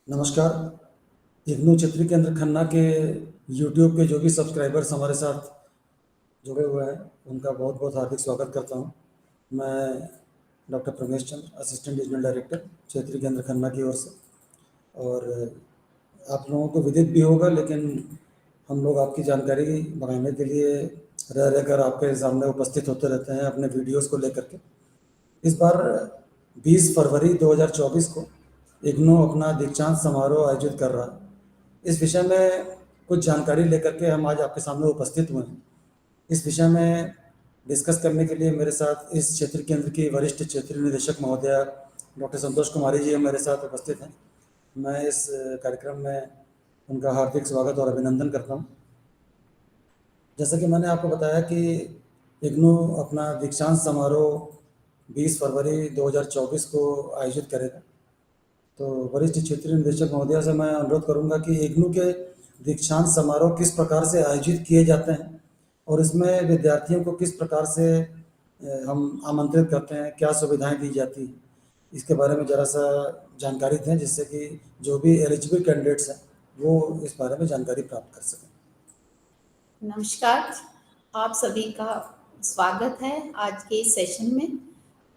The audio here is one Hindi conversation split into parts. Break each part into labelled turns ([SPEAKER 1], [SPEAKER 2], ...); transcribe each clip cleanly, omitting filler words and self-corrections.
[SPEAKER 1] नमस्कार। इग्नू क्षेत्रीय केंद्र खन्ना के यूट्यूब के जो भी सब्सक्राइबर्स हमारे साथ जुड़े हुए हैं उनका बहुत बहुत हार्दिक स्वागत करता हूं। मैं डॉक्टर प्रमेश चंद्र, असिस्टेंट रीजनल डायरेक्टर क्षेत्रीय केंद्र खन्ना की ओर से। और आप लोगों को विदित भी होगा, लेकिन हम लोग आपकी जानकारी बढ़ाने के लिए रह रहकर आपके सामने उपस्थित होते रहते हैं अपने वीडियोस को लेकर के। इस बार 20 फरवरी 2024 को इग्नू अपना दीक्षांत समारोह आयोजित कर रहा है। इस विषय में कुछ जानकारी लेकर के हम आज आपके सामने उपस्थित हुए हैं। इस विषय में डिस्कस करने के लिए मेरे साथ इस क्षेत्र केंद्र की वरिष्ठ क्षेत्रीय निदेशक महोदया डॉक्टर संतोष कुमारी जी मेरे साथ उपस्थित हैं। मैं इस कार्यक्रम में उनका हार्दिक स्वागत और अभिनंदन करता हूं। जैसा कि मैंने आपको बताया कि इग्नू अपना दीक्षांत समारोह 20 फरवरी 2024 को आयोजित करेगा। तो वरिष्ठ क्षेत्रीय निदेशक महोदया से मैं अनुरोध करूंगा कि इग्नू के दीक्षांत समारोह किस प्रकार से आयोजित किए जाते हैं और इसमें विद्यार्थियों को किस प्रकार से हम आमंत्रित करते हैं, क्या सुविधाएं दी जाती हैं, इसके बारे में ज़रा सा जानकारी दें, जिससे कि जो भी एलिजिबल कैंडिडेट्स हैं वो इस बारे में जानकारी प्राप्त कर सकें।
[SPEAKER 2] नमस्कार, आप सभी का स्वागत है आज के इस सेशन में।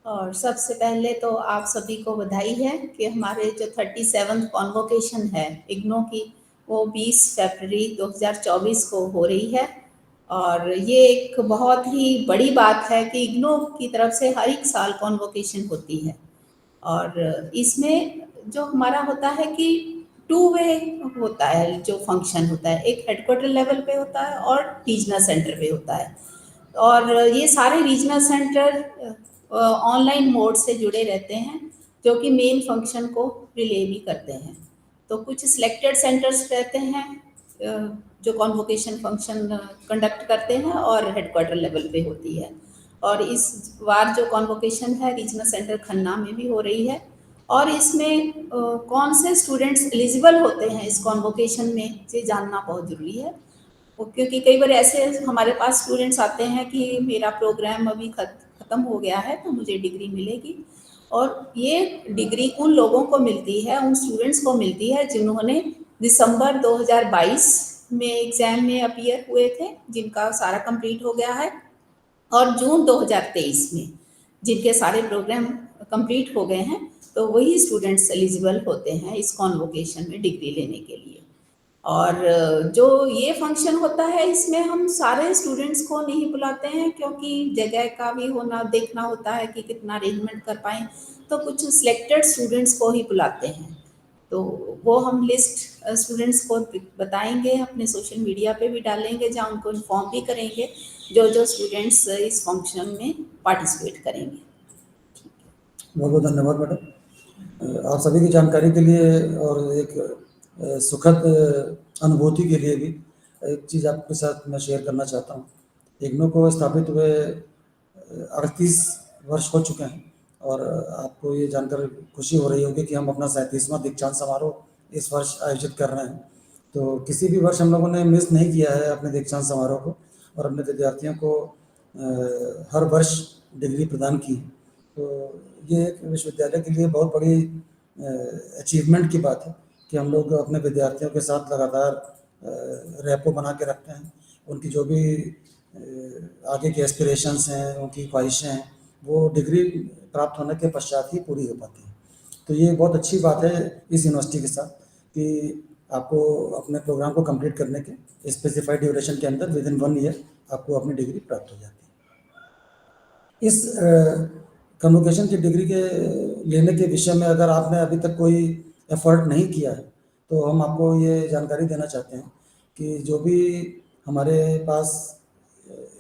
[SPEAKER 2] और सबसे पहले तो आप सभी को बधाई है कि हमारे जो 37th कॉन्वोकेशन है इग्नू की, वो 20 फरवरी 2024 को हो रही है। और ये एक बहुत ही बड़ी बात है कि इग्नू की तरफ से हर एक साल कॉन्वोकेशन होती है। और इसमें जो हमारा होता है कि 2 वे होता है, जो फंक्शन होता है, एक हेडक्वार्टर लेवल पे होता है और रीजनल सेंटर पे होता है। और ये सारे रीजनल सेंटर ऑनलाइन मोड से जुड़े रहते हैं, जो कि मेन फंक्शन को रिले भी करते हैं। तो कुछ सिलेक्टेड सेंटर्स रहते हैं जो कॉन्वोकेशन फंक्शन कंडक्ट करते हैं और हेडक्वार्टर लेवल पे होती है। और इस बार जो कॉन्वोकेशन है रीजनल सेंटर खन्ना में भी हो रही है। और इसमें कौन से स्टूडेंट्स एलिजिबल होते हैं इस कॉन्वोकेशन में, ये जानना बहुत ज़रूरी है। क्योंकि कई बार ऐसे हमारे पास स्टूडेंट्स आते हैं कि मेरा प्रोग्राम अभी ख़त्म हो गया है तो मुझे डिग्री मिलेगी। और ये डिग्री उन लोगों को मिलती है, उन स्टूडेंट्स को मिलती है जिन्होंने दिसंबर 2022 में एग्ज़ाम में अपीयर हुए थे, जिनका सारा कंप्लीट हो गया है। और जून 2023 में जिनके सारे प्रोग्राम कंप्लीट हो गए हैं, तो वही स्टूडेंट्स एलिजिबल होते हैं इस कॉन्वोकेशन में डिग्री लेने के लिए। और जो ये फंक्शन होता है, इसमें हम सारे स्टूडेंट्स को नहीं बुलाते हैं, क्योंकि जगह का भी होना देखना होता है कि कितना अरेंजमेंट कर पाएँ। तो कुछ सिलेक्टेड स्टूडेंट्स को ही बुलाते हैं। तो वो हम लिस्ट स्टूडेंट्स को बताएंगे, अपने सोशल मीडिया पे भी डालेंगे, जहाँ उनको इन्फॉर्म भी करेंगे जो जो स्टूडेंट्स इस फंक्शन में पार्टिसिपेट करेंगे।
[SPEAKER 1] बहुत बहुत धन्यवाद मैडम, आप सभी की जानकारी के लिए और एक सुखद अनुभूति के लिए भी एक चीज़ आपके साथ मैं शेयर करना चाहता हूँ। इग्नू को स्थापित हुए 38 वर्ष हो चुके हैं और आपको ये जानकर खुशी हो रही होगी कि हम अपना 37वां दीक्षांत समारोह इस वर्ष आयोजित कर रहे हैं। तो किसी भी वर्ष हम लोगों ने मिस नहीं किया है अपने दीक्षांत समारोह को और अपने विद्यार्थियों को हर वर्ष डिग्री प्रदान की। तो ये एक विश्वविद्यालय के लिए बहुत बड़ी अचीवमेंट की बात है कि हम लोग अपने विद्यार्थियों के साथ लगातार रैपो बना के रखते हैं। उनकी जो भी आगे की एस्पिरेशंस हैं, उनकी ख्वाहिशें हैं, वो डिग्री प्राप्त होने के पश्चात ही पूरी हो पाती हैं। तो ये बहुत अच्छी बात है इस यूनिवर्सिटी के साथ कि आपको अपने प्रोग्राम को कंप्लीट करने के स्पेसिफाइड ड्यूरेशन के अंदर विद इन 1 ईयर आपको अपनी डिग्री प्राप्त हो जाती है। इस कन्वोकेशन की डिग्री के लेने के विषय में अगर आपने अभी तक कोई एफर्ट नहीं किया है, तो हम आपको ये जानकारी देना चाहते हैं कि जो भी हमारे पास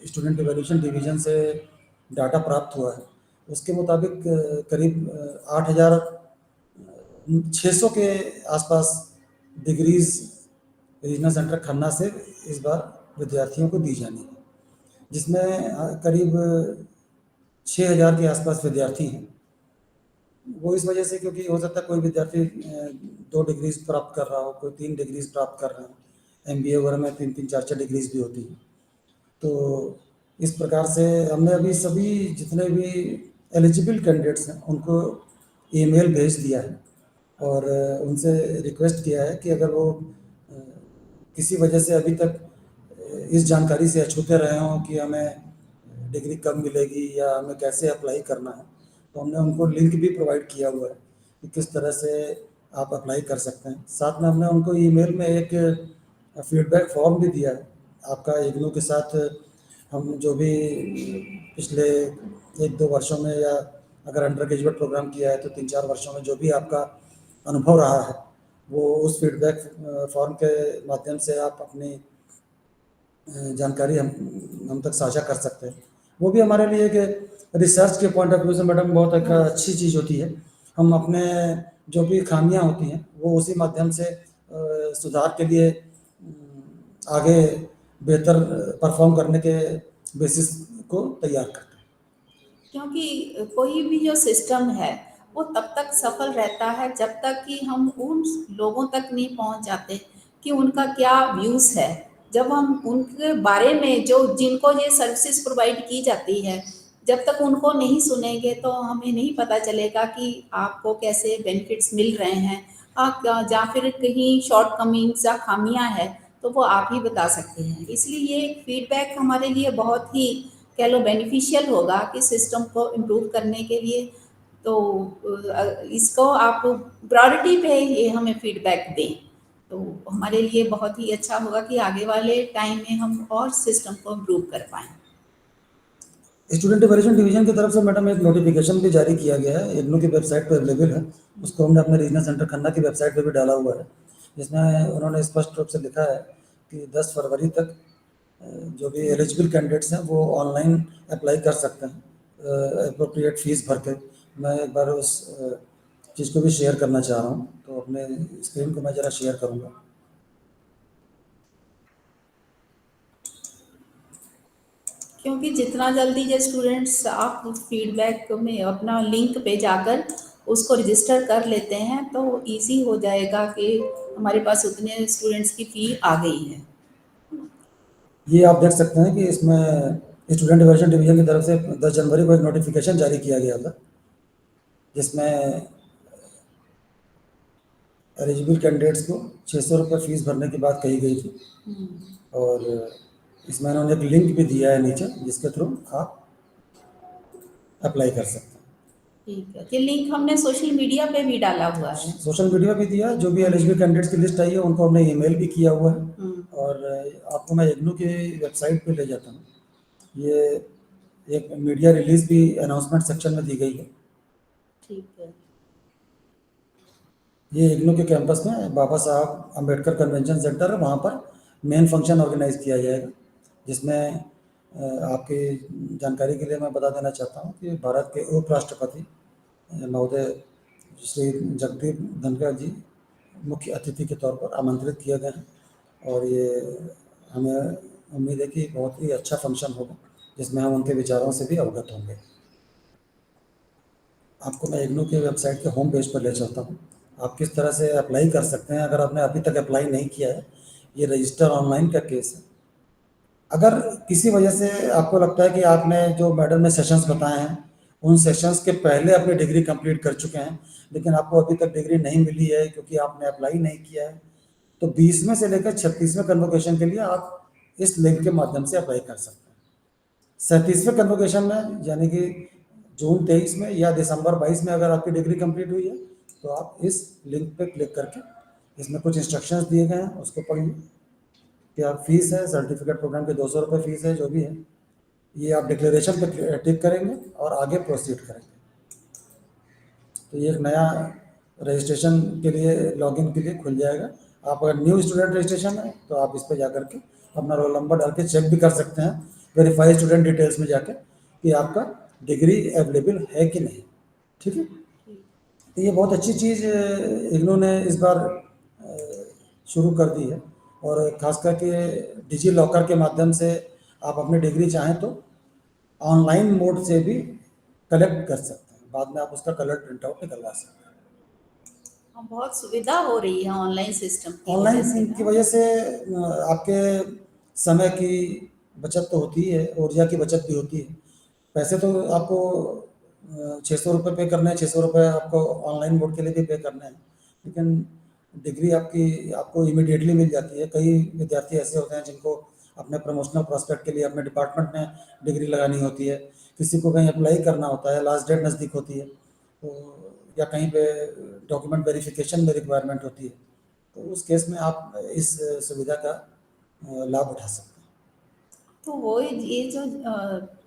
[SPEAKER 1] स्टूडेंट इवैल्यूएशन डिवीज़न से डाटा प्राप्त हुआ है, उसके मुताबिक करीब 8,600 के आसपास डिग्रीज़ रीजनल सेंटर खन्ना से इस बार विद्यार्थियों को दी जानी है, जिसमें करीब 6,000 के आसपास विद्यार्थी हैं। वो इस वजह से क्योंकि हो सकता है कोई विद्यार्थी 2 डिग्रीज प्राप्त कर रहा हो, कोई 3 डिग्रीज प्राप्त कर रहा हो। एमबीए वगैरह में 3-3, 4-4 डिग्रीज भी होती हैं। तो इस प्रकार से हमने अभी सभी जितने भी एलिजिबल कैंडिडेट्स हैं उनको ईमेल भेज दिया है और उनसे रिक्वेस्ट किया है कि अगर वो किसी वजह से अभी तक इस जानकारी से अछूते रहे हों कि हमें डिग्री कब मिलेगी या हमें कैसे अप्लाई करना है, तो हमने उनको लिंक भी प्रोवाइड किया हुआ है कि किस तरह से आप अप्लाई कर सकते हैं। साथ में हमने उनको ईमेल में एक फीडबैक फॉर्म भी दिया है। आपका इग्नू के साथ हम जो भी पिछले 1-2 वर्षों में, या अगर अंडर ग्रेजुएट प्रोग्राम किया है तो 3-4 वर्षों में जो भी आपका अनुभव रहा है, वो उस फीडबैक फॉर्म के माध्यम से आप अपनी जानकारी हम तक साझा कर सकते हैं। वो भी हमारे लिए एक रिसर्च के पॉइंट ऑफ व्यू से मैडम बहुत एक अच्छी चीज़ होती है। हम अपने जो भी खामियां होती हैं वो उसी माध्यम से सुधार के लिए आगे बेहतर परफॉर्म करने के बेसिस को तैयार करते हैं।
[SPEAKER 2] क्योंकि कोई भी जो सिस्टम है वो तब तक सफल रहता है जब तक कि हम उन लोगों तक नहीं पहुंच जाते कि उनका क्या व्यूज़ है। जब हम उनके बारे में जो जिनको ये सर्विसेज प्रोवाइड की जाती है, जब तक उनको नहीं सुनेंगे तो हमें नहीं पता चलेगा कि आपको कैसे बेनिफिट्स मिल रहे हैं। आप या फिर कहीं शॉर्ट कमिंग्स या खामियां हैं तो वो आप ही बता सकते हैं। इसलिए ये फीडबैक हमारे लिए बहुत ही कह लो बेनिफिशियल होगा कि सिस्टम को इम्प्रूव करने के लिए। तो इसको आप प्रायोरिटी पे ये हमें फीडबैक दें तो हमारे लिए बहुत ही अच्छा होगा कि आगे वाले टाइम में हम और सिस्टम को इम्प्रूव कर पाएँ।
[SPEAKER 1] स्टूडेंट इवैल्यूएशन डिवीजन की तरफ से मैडम एक नोटिफिकेशन भी जारी किया गया है, इग्नू की वेबसाइट पर अवेलेबल है। उसको हमने अपने रीजनल सेंटर खन्ना की वेबसाइट पर भी डाला हुआ है, जिसमें उन्होंने स्पष्ट रूप से लिखा है कि 10 फरवरी तक जो भी एलिजिबल कैंडिडेट्स हैं वो ऑनलाइन अप्लाई कर सकते हैं अप्रोप्रिएट फीस भर के। मैं एक बार उस चीज़ को भी शेयर करना चाह रहा हूँ, तो अपने स्क्रीन को मैं ज़रा शेयर करूँगा।
[SPEAKER 2] क्योंकि जितना जल्दी ये स्टूडेंट्स आप फीडबैक में अपना लिंक पे जाकर उसको रजिस्टर कर लेते हैं तो इजी हो जाएगा कि हमारे पास उतने स्टूडेंट्स की फ़ी आ गई है।
[SPEAKER 1] ये आप देख सकते हैं कि इसमें स्टूडेंट इवैल्यूएशन डिवीजन की तरफ से 10 जनवरी को एक नोटिफिकेशन जारी किया गया था, जिसमें एलिजिबल कैंडिडेट्स को 600 रुपये फीस भरने की बात कही गई थी। और इसमें उन्होंने एक लिंक भी दिया है नीचे, जिसके थ्रू आप अप्लाई कर सकते हैं।
[SPEAKER 2] ठीक है, ये लिंक हमने सोशल मीडिया पे भी डाला हुआ है।
[SPEAKER 1] सोशल मीडिया पे दिया है, जो भी एलिजिबल कैंडिडेट्स की लिस्ट आई है उनको हमने ईमेल भी किया हुआ है। और आपको मैं इग्नू की वेबसाइट पे ले जाता हूँ। ये एक मीडिया रिलीज भी अनाउंसमेंट सेक्शन में दी गई है।
[SPEAKER 2] ठीक है।
[SPEAKER 1] ये इग्नू के कैंपस में बाबा साहब अम्बेडकर कन्वेंशन सेंटर है, वहाँ पर मेन फंक्शन ऑर्गेनाइज किया जाएगा, जिसमें आपकी जानकारी के लिए मैं बता देना चाहता हूँ कि भारत के उप राष्ट्रपति महोदय श्री जगदीप धनखड़ जी मुख्य अतिथि के तौर पर आमंत्रित किए गए हैं। और ये हमें उम्मीद है कि बहुत ही अच्छा फंक्शन होगा, जिसमें हम उनके विचारों से भी अवगत होंगे। आपको मैं इग्नू के वेबसाइट के होम पेज पर ले चलता हूँ। आप किस तरह से अप्लाई कर सकते हैं अगर आपने अभी तक अप्लाई नहीं किया है। ये रजिस्टर ऑनलाइन का केस है। अगर किसी वजह से आपको लगता है कि आपने जो मैडम ने सेशंस बताए हैं उन सेशंस के पहले अपनी डिग्री कंप्लीट कर चुके हैं, लेकिन आपको अभी तक डिग्री नहीं मिली है क्योंकि आपने अप्लाई नहीं किया है, तो 20वें से लेकर 36वें कन्वोकेशन के लिए आप इस लिंक के माध्यम से अप्लाई कर सकते हैं। 37वें कन्वोकेशन में यानी कि जून 23 में या दिसंबर 22 में अगर आपकी डिग्री कंप्लीट हुई है तो आप इस लिंक पे क्लिक करके इसमें कुछ इंस्ट्रक्शंस दिए गए हैं उसको पढ़िए कि आप फीस है, सर्टिफिकेट प्रोग्राम के 200 रुपये फीस है, जो भी है ये आप डिक्लेरेशन पे टिक करेंगे और आगे प्रोसीड करेंगे। तो ये एक नया रजिस्ट्रेशन के लिए, लॉगिन के लिए खुल जाएगा। आप अगर न्यू स्टूडेंट रजिस्ट्रेशन है तो आप इस पर जाकर के अपना रोल नंबर डाल के चेक भी कर सकते हैं वेरीफाई स्टूडेंट डिटेल्स में जाके कि आपका डिग्री अवेलेबल है कि नहीं। ठीक है, तो ये बहुत अच्छी चीज़ इग्नू ने इस बार शुरू कर दी है। और खास करके डिजी लॉकर के माध्यम से आप अपनी डिग्री चाहें तो ऑनलाइन मोड से भी कलेक्ट कर सकते हैं, बाद में आप उसका कलर प्रिंट आउट निकलवा सकते हैं।
[SPEAKER 2] हाँ, बहुत सुविधा हो रही है ऑनलाइन सिस्टम की वजह से
[SPEAKER 1] ऑनलाइन की
[SPEAKER 2] ना।
[SPEAKER 1] वजह से आपके समय की बचत तो होती है, ऊर्जा की बचत भी होती है। पैसे तो आपको 600 रुपये पे करने हैं, 600 रुपये आपको ऑनलाइन मोड के लिए भी पे करने हैं, लेकिन डिग्री आपको इमीडिएटली मिल जाती है। कई विद्यार्थी ऐसे होते हैं जिनको अपने प्रमोशनल प्रॉस्पेक्ट के लिए अपने डिपार्टमेंट में डिग्री लगानी होती है, किसी को कहीं अप्लाई करना होता है, लास्ट डेट नज़दीक होती है, तो या कहीं पे डॉक्यूमेंट वेरिफिकेशन में रिक्वायरमेंट होती है, तो उस केस में आप इस सुविधा का लाभ उठा सकते हैं।
[SPEAKER 2] तो वो ये जो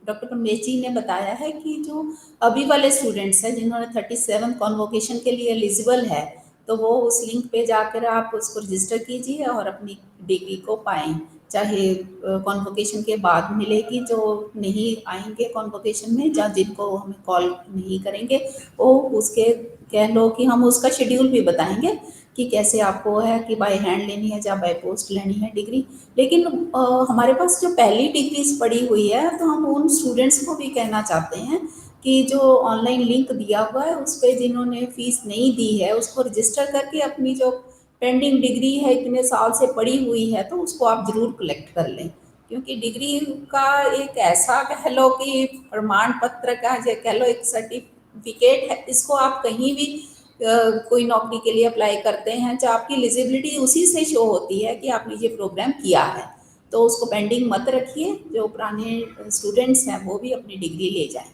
[SPEAKER 2] डॉक्टर कमलेश जी ने बताया है कि जो अभी वाले स्टूडेंट्स हैं जिन्होंने 37 कॉन्वोकेशन के लिए एलिजिबल है, तो वो उस लिंक पे जाकर आप उसको रजिस्टर कीजिए और अपनी डिग्री को पाएं। चाहे कॉन्वोकेशन के बाद मिलेगी, जो नहीं आएंगे कॉन्वोकेशन में या जिनको हमें कॉल नहीं करेंगे, वो उसके कह लो कि हम उसका शेड्यूल भी बताएंगे कि कैसे आपको है कि बाय हैंड लेनी है या बाय पोस्ट लेनी है डिग्री। लेकिन हमारे पास जो पहली डिग्रीज पड़ी हुई है, तो हम उन स्टूडेंट्स को भी कहना चाहते हैं कि जो ऑनलाइन लिंक दिया हुआ है उस पर जिन्होंने फीस नहीं दी है उसको रजिस्टर करके अपनी जो पेंडिंग डिग्री है इतने साल से पड़ी हुई है तो उसको आप ज़रूर कलेक्ट कर लें। क्योंकि डिग्री का एक ऐसा कह लो कि प्रमाण पत्र का जो कह लो एक सर्टिफिकेट है, इसको आप कहीं भी कोई नौकरी के लिए अप्लाई करते हैं तो आपकी एलिजिबिलिटी उसी से शो होती है कि आपने ये प्रोग्राम किया है। तो उसको पेंडिंग मत रखिए, जो पुराने स्टूडेंट्स हैं वो भी अपनी डिग्री ले जाएं।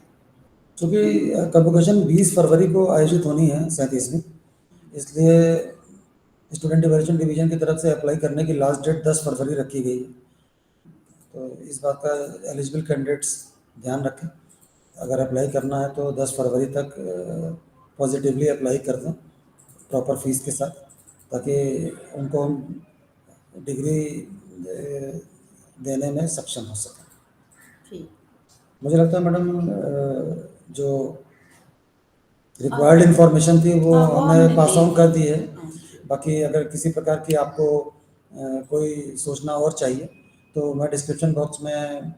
[SPEAKER 1] चूँकि कन्वोकेशन 20 फरवरी को आयोजित होनी है 37वीं, इसलिए स्टूडेंट इवैल्यूएशन डिवीज़न की तरफ से अप्लाई करने की लास्ट डेट 10 फरवरी रखी गई है। तो इस बात का एलिजिबल कैंडिडेट्स ध्यान रखें, अगर अप्लाई करना है तो 10 फरवरी तक पॉजिटिवली अप्लाई कर दें प्रॉपर फीस के साथ, ताकि उनको हम डिग्री देने में सक्षम हो सकें।
[SPEAKER 2] ठीक।
[SPEAKER 1] मुझे लगता है मैडम जो रिक्वायर्ड इन्फॉर्मेशन थी वो
[SPEAKER 2] हाँ, वो
[SPEAKER 1] हमने
[SPEAKER 2] हमने
[SPEAKER 1] पास
[SPEAKER 2] दे
[SPEAKER 1] ऑन
[SPEAKER 2] दी।
[SPEAKER 1] कर दी है।
[SPEAKER 2] हाँ।
[SPEAKER 1] बाकी अगर किसी प्रकार की आपको कोई सूचना और चाहिए तो मैं डिस्क्रिप्शन बॉक्स में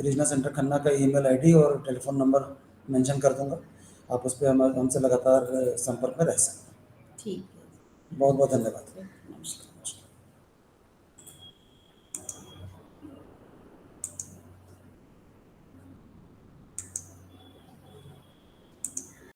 [SPEAKER 1] रीजनल सेंटर खन्ना का ईमेल आईडी और टेलीफोन नंबर मेंशन कर दूंगा, आप उस पर हमसे लगातार संपर्क में रह सकते हैं।
[SPEAKER 2] ठीक है।
[SPEAKER 1] बहुत बहुत धन्यवाद।
[SPEAKER 2] नमस्कार।